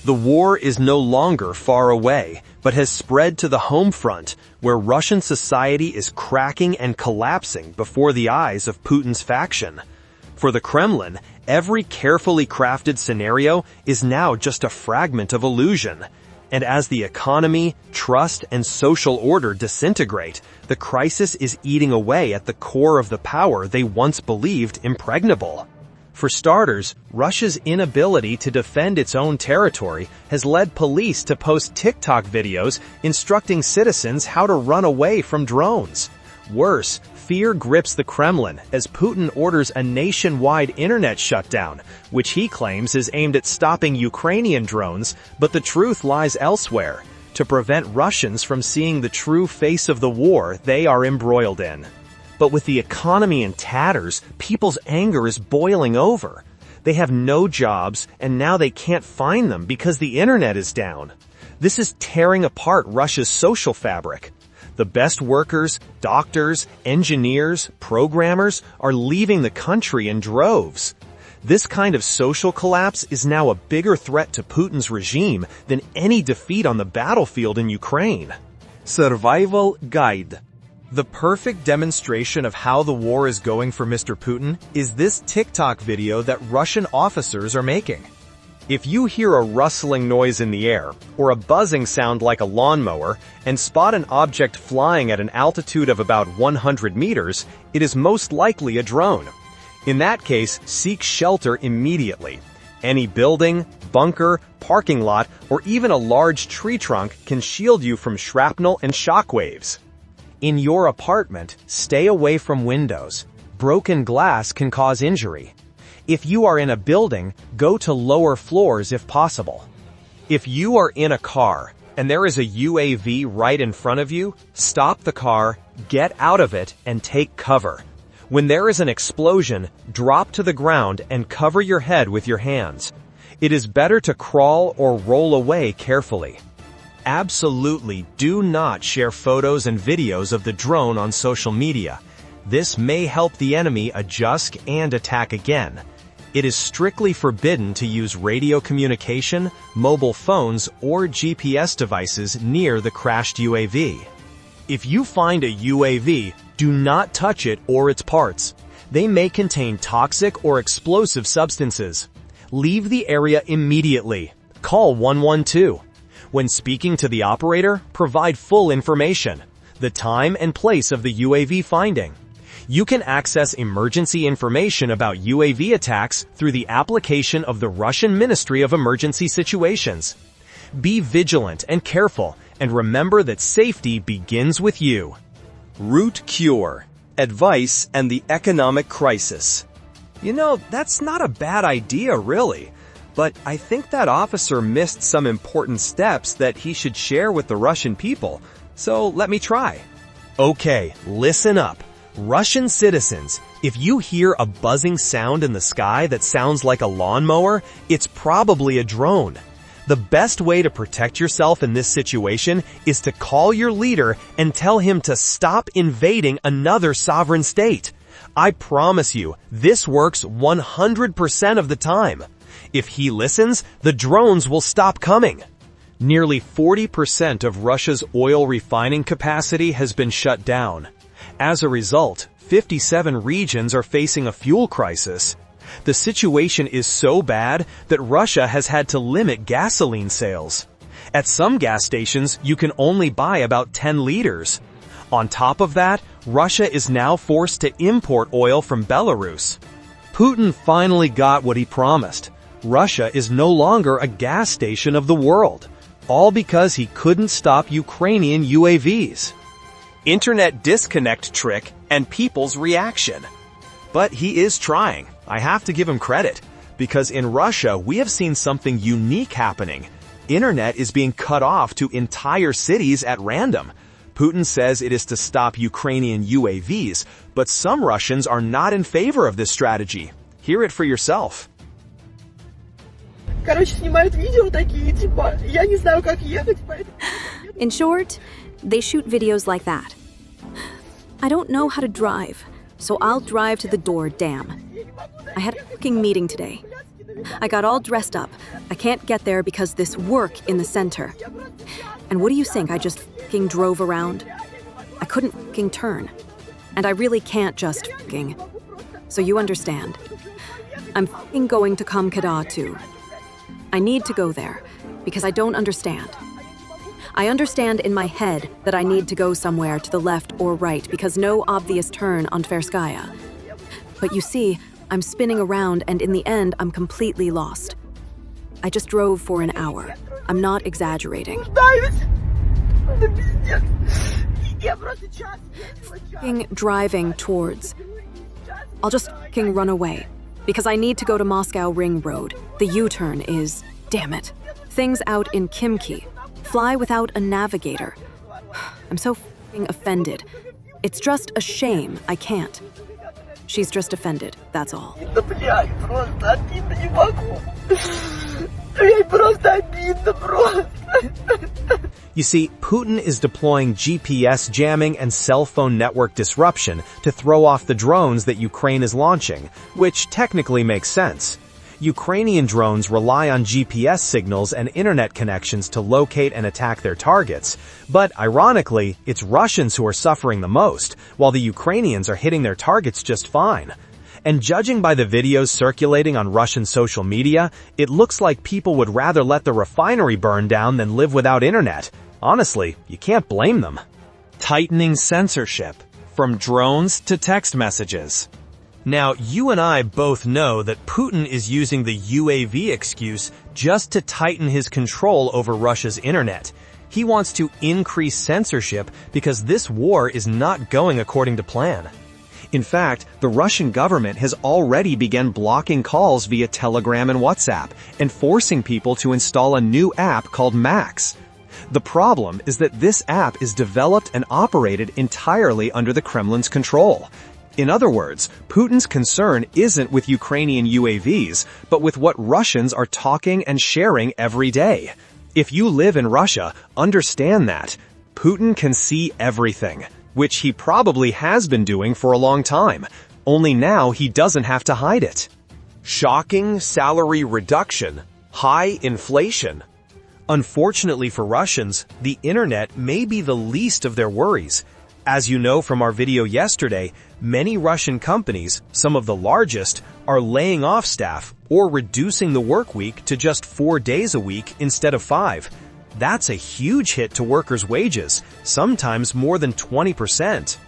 The war is no longer far away, but has spread to the home front, where Russian society is cracking and collapsing before the eyes of Putin's faction. For the Kremlin, every carefully crafted scenario is now just a fragment of illusion. And as the economy, trust, and social order disintegrate, the crisis is eating away at the core of the power they once believed impregnable. For starters, Russia's inability to defend its own territory has led police to post TikTok videos instructing citizens how to run away from drones. Worse, fear grips the Kremlin as Putin orders a nationwide internet shutdown, which he claims is aimed at stopping Ukrainian drones, but the truth lies elsewhere, to prevent Russians from seeing the true face of the war they are embroiled in. But with the economy in tatters, people's anger is boiling over. They have no jobs, and now they can't find them because the internet is down. This is tearing apart Russia's social fabric. The best workers, doctors, engineers, programmers are leaving the country in droves. This kind of social collapse is now a bigger threat to Putin's regime than any defeat on the battlefield in Ukraine. Survival Guide. The perfect demonstration of how the war is going for Mr. Putin is this TikTok video that Russian officers are making. If you hear a rustling noise in the air, or a buzzing sound like a lawnmower, and spot an object flying at an altitude of about 100 meters, it is most likely a drone. In that case, seek shelter immediately. Any building, bunker, parking lot, or even a large tree trunk can shield you from shrapnel and shockwaves. In your apartment, stay away from windows. Broken glass can cause injury. If you are in a building, go to lower floors if possible. If you are in a car and there is a UAV right in front of you, stop the car, get out of it, and take cover. When there is an explosion, drop to the ground and cover your head with your hands. It is better to crawl or roll away carefully. Absolutely do not share photos and videos of the drone on social media. This may help the enemy adjust and attack again. It is strictly forbidden to use radio communication, mobile phones, or GPS devices near the crashed UAV. If you find a UAV, do not touch it or its parts. They may contain toxic or explosive substances. Leave the area immediately. Call 112. When speaking to the operator, provide full information, the time and place of the UAV finding. You can access emergency information about UAV attacks through the application of the Russian Ministry of Emergency Situations. Be vigilant and careful, and remember that safety begins with you. Root cure, advice, and the economic crisis. You know, that's not a bad idea, really. But I think that officer missed some important steps that he should share with the Russian people, so let me try. Okay, listen up. Russian citizens, if you hear a buzzing sound in the sky that sounds like a lawnmower, it's probably a drone. The best way to protect yourself in this situation is to call your leader and tell him to stop invading another sovereign state. I promise you, this works 100% of the time. If he listens, the drones will stop coming. Nearly 40% of Russia's oil refining capacity has been shut down. As a result, 57 regions are facing a fuel crisis. The situation is so bad that Russia has had to limit gasoline sales. At some gas stations, you can only buy about 10 liters. On top of that, Russia is now forced to import oil from Belarus. Putin finally got what he promised. Russia is no longer a gas station of the world, all because he couldn't stop Ukrainian UAVs. Internet disconnect trick and people's reaction. But he is trying. I have to give him credit, because in Russia we have seen something unique happening. Internet is being cut off to entire cities at random. Putin says it is to stop Ukrainian UAVs, but some Russians are not in favor of this strategy. Hear it for yourself. In short, they shoot videos like that. I don't know how to drive, so I'll drive to the door, damn. I had a fucking meeting today. I got all dressed up. I can't get there because this work in the center. And what do you think? I just f***ing drove around? I couldn't f***ing turn. And I really can't just f***ing. So you understand. I'm f***ing going to Kamkada too. I need to go there because I don't understand. I understand in my head that I need to go somewhere to the left or right because no obvious turn on Tverskaya. But you see, I'm spinning around and in the end, I'm completely lost. I just drove for an hour. I'm not exaggerating. F***ing driving towards. I'll just f***ing run away because I need to go to Moscow Ring Road. The U-turn is, damn it, things out in Kimki. Fly without a navigator. I'm so f***ing offended. It's just a shame I can't. She's just offended, that's all. You see, Putin is deploying GPS jamming and cell phone network disruption to throw off the drones that Ukraine is launching, which technically makes sense. Ukrainian drones rely on GPS signals and internet connections to locate and attack their targets, but ironically, it's Russians who are suffering the most, while the Ukrainians are hitting their targets just fine. And judging by the videos circulating on Russian social media, it looks like people would rather let the refinery burn down than live without internet. Honestly, you can't blame them. Tightening censorship. From drones to text messages. Now, you and I both know that Putin is using the UAV excuse just to tighten his control over Russia's internet. He wants to increase censorship because this war is not going according to plan. In fact, the Russian government has already begun blocking calls via Telegram and WhatsApp and forcing people to install a new app called Max. The problem is that this app is developed and operated entirely under the Kremlin's control. In other words, Putin's concern isn't with Ukrainian UAVs, but with what Russians are talking and sharing every day. If you live in Russia, understand that. Putin can see everything, which he probably has been doing for a long time, only now he doesn't have to hide it. Shocking salary reduction, high inflation. Unfortunately for Russians, the internet may be the least of their worries. As you know from our video yesterday, many Russian companies, some of the largest, are laying off staff or reducing the work week to just 4 days a week instead of 5. That's a huge hit to workers' wages, sometimes more than 20%.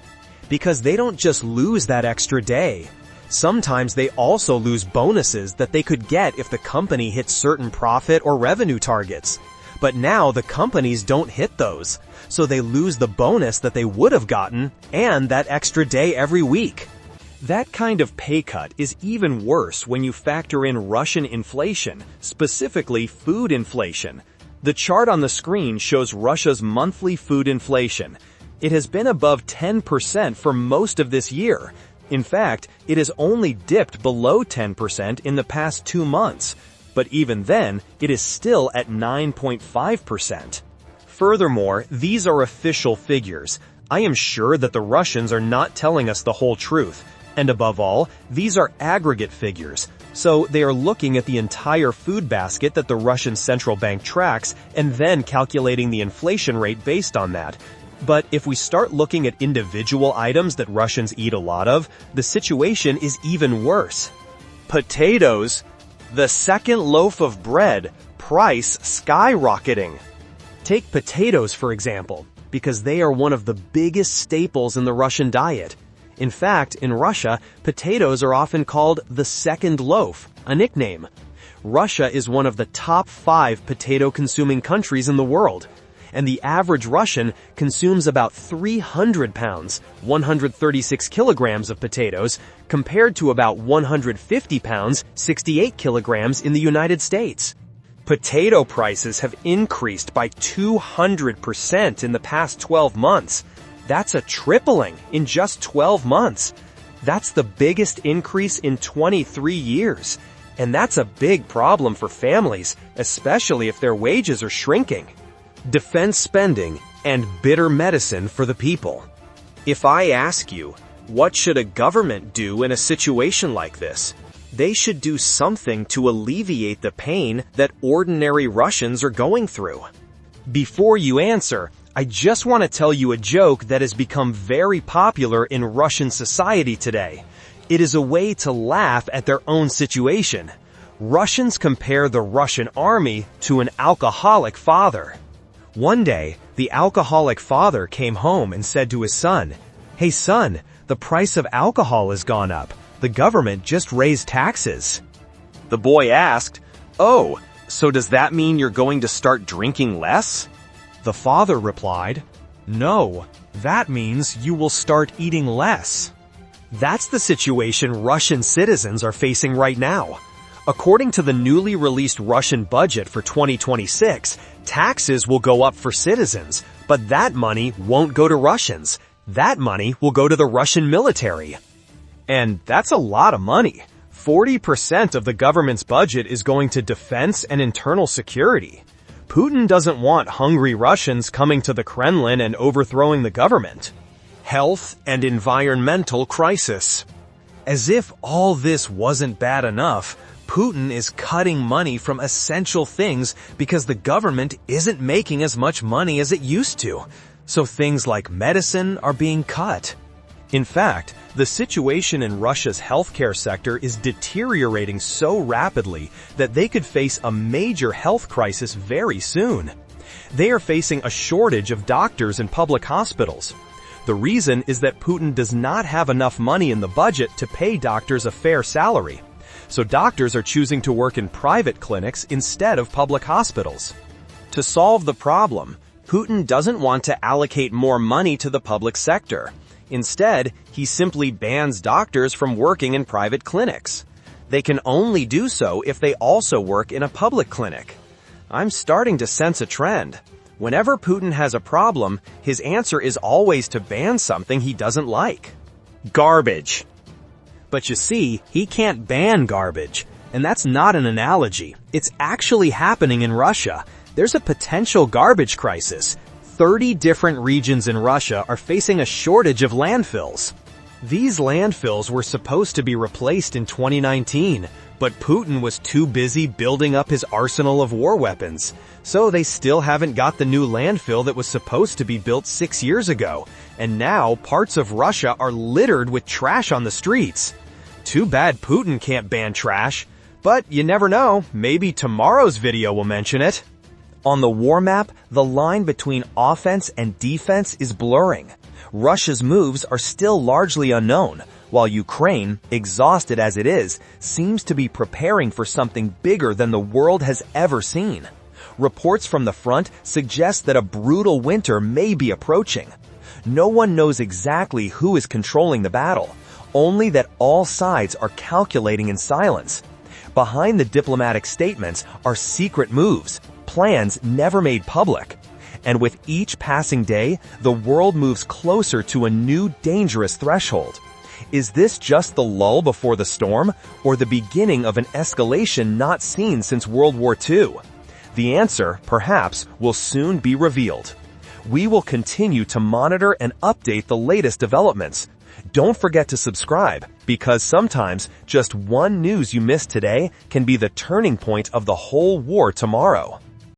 Because they don't just lose that extra day. Sometimes they also lose bonuses that they could get if the company hits certain profit or revenue targets. But now the companies don't hit those, so they lose the bonus that they would have gotten and that extra day every week. That kind of pay cut is even worse when you factor in Russian inflation, specifically food inflation. The chart on the screen shows Russia's monthly food inflation. It has been above 10% for most of this year. In fact, it has only dipped below 10% in the past 2 months. But even then, it is still at 9.5%. Furthermore, these are official figures. I am sure that the Russians are not telling us the whole truth. And above all, these are aggregate figures. So they are looking at the entire food basket that the Russian central bank tracks and then calculating the inflation rate based on that. But if we start looking at individual items that Russians eat a lot of, the situation is even worse. Potatoes. The second loaf of bread, price skyrocketing. Take potatoes, for example, because they are one of the biggest staples in the Russian diet. In fact, in Russia, potatoes are often called the second loaf, a nickname. Russia is one of the top 5 potato-consuming countries in the world, and the average Russian consumes about 300 pounds, 136 kilograms of potatoes, compared to about 150 pounds, 68 kilograms in the United States. Potato prices have increased by 200% in the past 12 months. That's a tripling in just 12 months. That's the biggest increase in 23 years. And that's a big problem for families, especially if their wages are shrinking. Defense spending and bitter medicine for the people. If I ask you, what should a government do in a situation like this? They should do something to alleviate the pain that ordinary Russians are going through. Before you answer, I just want to tell you a joke that has become very popular in Russian society today. It is a way to laugh at their own situation. Russians compare the Russian army to an alcoholic father. One day, the alcoholic father came home and said to his son, "Hey son, the price of alcohol has gone up. The government just raised taxes." The boy asked, "Oh, so does that mean you're going to start drinking less?" The father replied, "No, that means you will start eating less." That's the situation Russian citizens are facing right now. According to the newly released Russian budget for 2026, taxes will go up for citizens, but that money won't go to Russians. That money will go to the Russian military. And that's a lot of money. 40% of the government's budget is going to defense and internal security. Putin doesn't want hungry Russians coming to the Kremlin and overthrowing the government. Health and environmental crisis. As if all this wasn't bad enough, Putin is cutting money from essential things because the government isn't making as much money as it used to. So things like medicine are being cut. In fact, the situation in Russia's healthcare sector is deteriorating so rapidly that they could face a major health crisis very soon. They are facing a shortage of doctors in public hospitals. The reason is that Putin does not have enough money in the budget to pay doctors a fair salary. So doctors are choosing to work in private clinics instead of public hospitals. To solve the problem, Putin doesn't want to allocate more money to the public sector. Instead, he simply bans doctors from working in private clinics. They can only do so if they also work in a public clinic. I'm starting to sense a trend. Whenever Putin has a problem, his answer is always to ban something he doesn't like. Garbage. But you see, he can't ban garbage. And that's not an analogy. It's actually happening in Russia. There's a potential garbage crisis. 30 different regions in Russia are facing a shortage of landfills. These landfills were supposed to be replaced in 2019, but Putin was too busy building up his arsenal of war weapons. So they still haven't got the new landfill that was supposed to be built 6 years ago. And now parts of Russia are littered with trash on the streets. Too bad Putin can't ban trash. But you never know, maybe tomorrow's video will mention it. On the war map, the line between offense and defense is blurring. Russia's moves are still largely unknown, while Ukraine, exhausted as it is, seems to be preparing for something bigger than the world has ever seen. Reports from the front suggest that a brutal winter may be approaching. No one knows exactly who is controlling the battle, only that all sides are calculating in silence. Behind the diplomatic statements are secret moves, plans never made public. And with each passing day, the world moves closer to a new dangerous threshold. Is this just the lull before the storm, or the beginning of an escalation not seen since World War II? The answer, perhaps, will soon be revealed. We will continue to monitor and update the latest developments. Don't forget to subscribe, because sometimes just one news you missed today can be the turning point of the whole war tomorrow.